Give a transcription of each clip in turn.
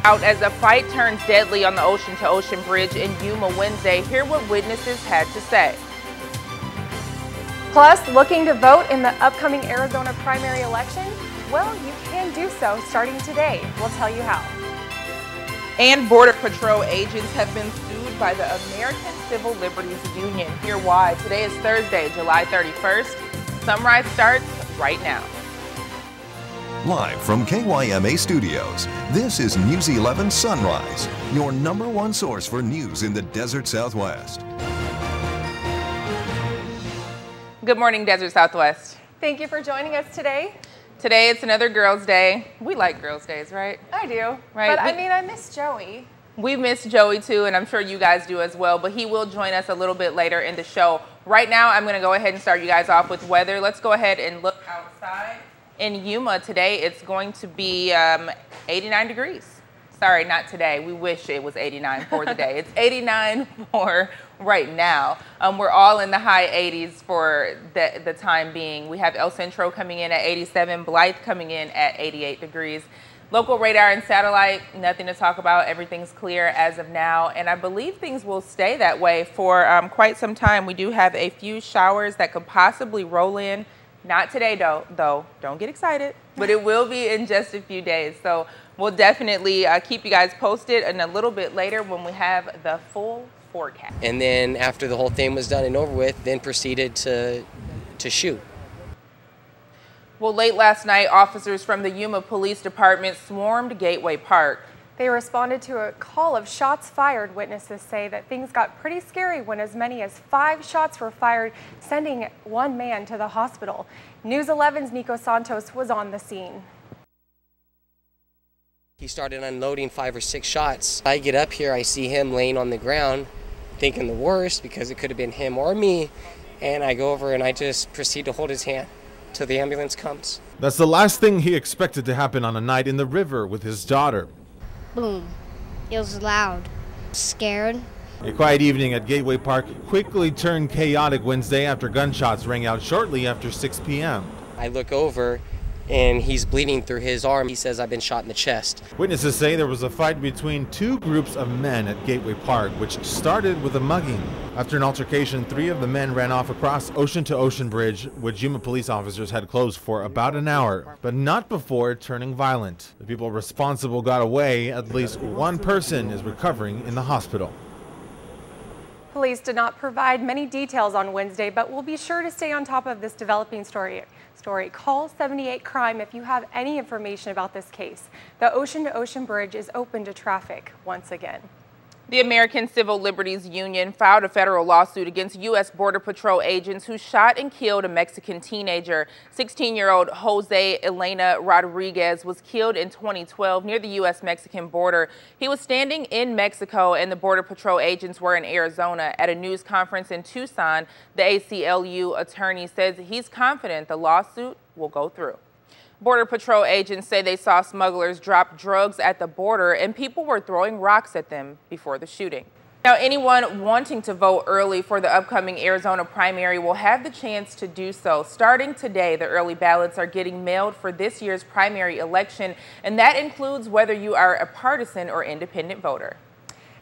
Out as a fight turns deadly on the ocean-to-ocean bridge in Yuma Wednesday. Hear what witnesses had to say. Plus, looking to vote in the upcoming Arizona primary election? Well, you can do so starting today. We'll tell you how. And Border Patrol agents have been sued by the American Civil Liberties Union. Hear why. Today is Thursday, July 31st. Sunrise starts right now. Live from KYMA Studios, this is News 11 Sunrise, your #1 source for news in the Desert Southwest. Good morning, Desert Southwest. Thank you for joining us today. Today it's another Girls' Day. We like Girls' Days, right? I do. Right. But I mean, I miss Joey. We miss Joey too, and I'm sure you guys do as well, but he will join us a little bit later in the show. Right now, I'm going to go ahead and start you guys off with weather. Let's go ahead and look outside. In Yuma today, it's going to be 89 degrees. Sorry, not today. We wish it was 89 for the day. It's 89 for right now. We're all in the high 80s for the time being. We have El Centro coming in at 87, Blythe coming in at 88 degrees. Local radar and satellite, nothing to talk about. Everything's clear as of now, and I believe things will stay that way for quite some time. We do have a few showers that could possibly roll in. Not today, though. Don't get excited, but it will be in just a few days. So we'll definitely keep you guys posted, and a little bit later when we have the full forecast. And then after the whole thing was done and over with, then proceeded to shoot. Well, late last night, officers from the Yuma Police Department swarmed Gateway Park. They responded to a call of shots fired. Witnesses say that things got pretty scary when as many as 5 shots were fired, sending one man to the hospital. News 11's Nico Santos was on the scene. He started unloading 5 or 6 shots. I get up here, I see him laying on the ground, thinking the worst because it could have been him or me. And I go over and I just proceed to hold his hand till the ambulance comes. That's the last thing he expected to happen on a night in the river with his daughter. Boom. It was loud. Scared. A quiet evening at Gateway Park quickly turned chaotic Wednesday after gunshots rang out shortly after 6 p.m. I look over and he's bleeding through his arm. He says, "I've been shot in the chest." Witnesses say there was a fight between 2 groups of men at Gateway Park, which started with a mugging. After an altercation, 3 of the men ran off across ocean-to-ocean bridge, which Yuma police officers had closed for about an hour, but not before turning violent. The people responsible got away. At least 1 person is recovering in the hospital. Police did not provide many details on Wednesday, but we'll be sure to stay on top of this developing story. Call 78 Crime if you have any information about this case. The ocean-to-ocean bridge is open to traffic once again. The American Civil Liberties Union filed a federal lawsuit against U.S. Border Patrol agents who shot and killed a Mexican teenager. 16-year-old Jose Elena Rodriguez was killed in 2012 near the U.S.-Mexican border. He was standing in Mexico and the Border Patrol agents were in Arizona. At a news conference in Tucson, the ACLU attorney says he's confident the lawsuit will go through. Border Patrol agents say they saw smugglers drop drugs at the border and people were throwing rocks at them before the shooting. Now, anyone wanting to vote early for the upcoming Arizona primary will have the chance to do so. Starting today, the early ballots are getting mailed for this year's primary election, and that includes whether you are a partisan or independent voter.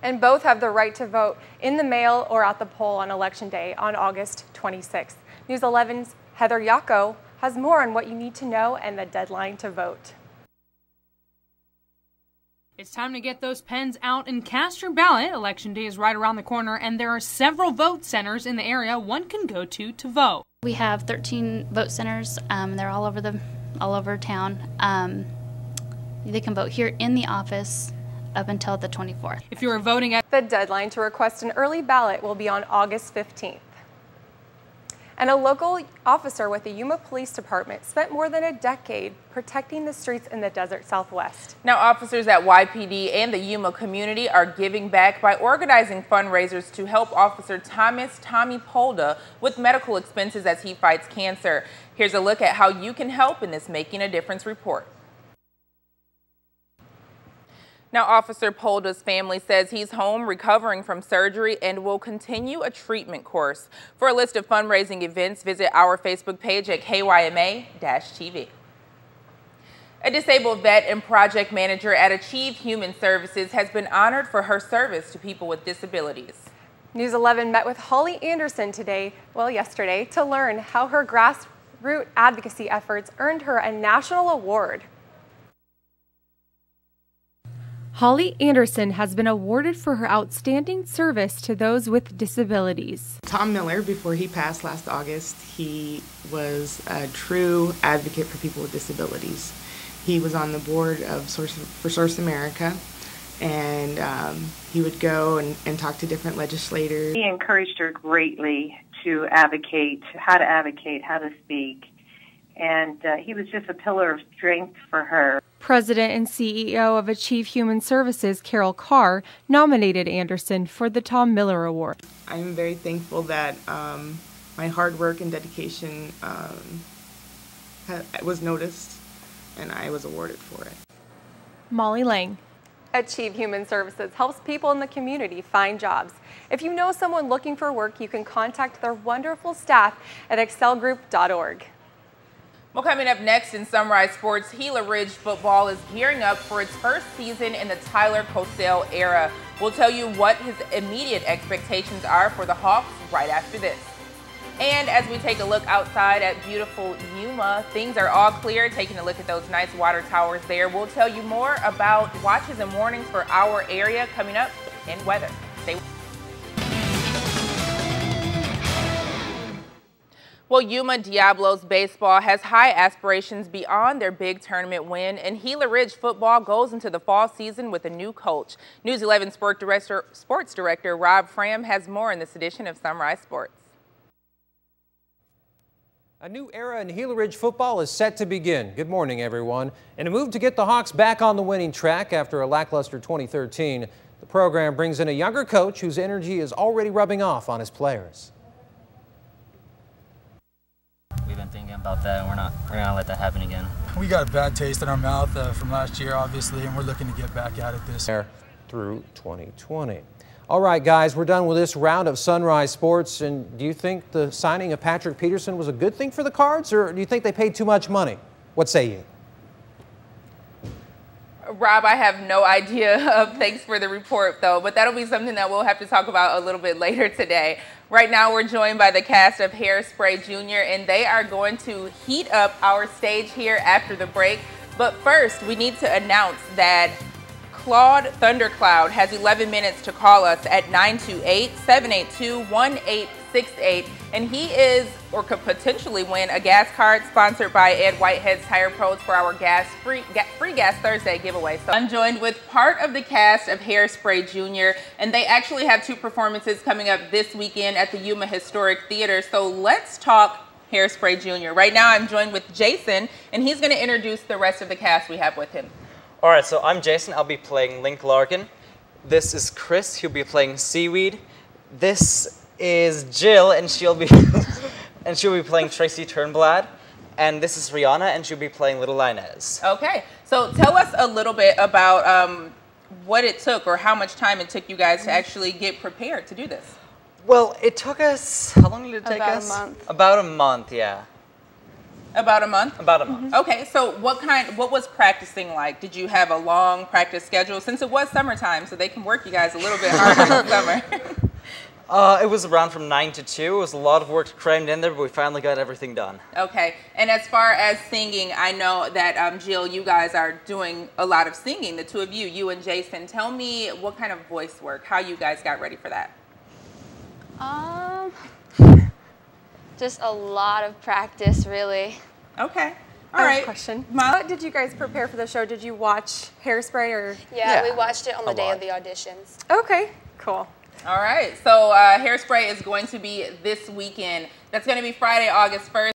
And both have the right to vote in the mail or at the poll on Election Day on August 26th. News 11's Heather Yako has more on what you need to know and the deadline to vote. It's time to get those pens out and cast your ballot. Election day is right around the corner, and there are several vote centers in the area one can go to vote. We have 13 vote centers. They're all over town. They can vote here in the office up until the 24th. If you are voting at the deadline to request an early ballot will be on August 15th. And a local officer with the Yuma Police Department spent more than a decade protecting the streets in the Desert Southwest. Now, officers at YPD and the Yuma community are giving back by organizing fundraisers to help Officer Tommy Polda with medical expenses as he fights cancer. Here's a look at how you can help in this Making a Difference report. Now, Officer Polda's family says he's home recovering from surgery and will continue a treatment course. For a list of fundraising events, visit our Facebook page at KYMA-TV. A disabled vet and project manager at Achieve Human Services has been honored for her service to people with disabilities. News 11 met with Holly Anderson yesterday, to learn how her grassroots advocacy efforts earned her a national award. Holly Anderson has been awarded for her outstanding service to those with disabilities. Tom Miller, before he passed last August, he was a true advocate for people with disabilities. He was on the board of Source America, and he would go and talk to different legislators. He encouraged her greatly to advocate, how to speak, and he was just a pillar of strength for her. President and CEO of Achieve Human Services, Carol Carr, nominated Anderson for the Tom Miller Award. I'm very thankful that my hard work and dedication was noticed, and I was awarded for it. Molly Lang. Achieve Human Services helps people in the community find jobs. If you know someone looking for work, you can contact their wonderful staff at excelgroup.org. Well, coming up next in Sunrise Sports, Gila Ridge football is gearing up for its first season in the Tyler Cosell era. We'll tell you what his immediate expectations are for the Hawks right after this. And as we take a look outside at beautiful Yuma, things are all clear. Taking a look at those nice water towers there. We'll tell you more about watches and warnings for our area coming up in weather. Stay with us. Well, Yuma Diablos baseball has high aspirations beyond their big tournament win, and Gila Ridge football goes into the fall season with a new coach. News 11 sports director Rob Fram has more in this edition of Sunrise Sports. A new era in Gila Ridge football is set to begin. Good morning, everyone. In a move to get the Hawks back on the winning track after a lackluster 2013, the program brings in a younger coach whose energy is already rubbing off on his players. We've been thinking about that, and we're not gonna let that happen again. We got a bad taste in our mouth from last year, obviously, and we're looking to get back at it this year. Through 2020. All right, guys, we're done with this round of Sunrise Sports. And do you think the signing of Patrick Peterson was a good thing for the Cards, or do you think they paid too much money? What say you? Rob, I have no idea. Thanks for the report, though, but that'll be something that we'll have to talk about a little bit later today. Right now, we're joined by the cast of Hairspray Jr., and they are going to heat up our stage here after the break. But first, we need to announce that Claude Thundercloud has 11 minutes to call us at 928-782-1868, and he is, or could potentially win, a gas card sponsored by Ed Whitehead's Tire Pros for our free gas Thursday giveaway. So I'm joined with part of the cast of Hairspray Jr., and they actually have two performances coming up this weekend at the Yuma Historic Theater. So let's talk Hairspray Jr. Right now I'm joined with Jason, and he's going to introduce the rest of the cast we have with him. All right, so I'm Jason. I'll be playing Link Larkin. This is Chris. He'll be playing Seaweed. This is Jill, and she'll be playing Tracy Turnblad. And this is Rihanna, and she'll be playing Little Inez. Okay, so tell us a little bit about what it took, or how much time it took you guys to actually get prepared to do this. Well, it took us, how long did it take us? About a month. About a month, yeah. About a month? About a month. Okay, so what was practicing like? Did you have a long practice schedule? Since it was summertime, so they can work you guys a little bit harder in the summer. It was around from 9 to 2. It was a lot of work crammed in there, but we finally got everything done. Okay, and as far as singing, I know that, Jill, you guys are doing a lot of singing, the two of you, you and Jason. Tell me what kind of voice work, how you guys got ready for that. Just a lot of practice, really. Okay. All right. Question. What did you guys prepare for the show? Did you watch Hairspray or? Yeah, we watched it on the day of the auditions. Okay, cool. All right. So Hairspray is going to be this weekend. That's going to be Friday, August 1st.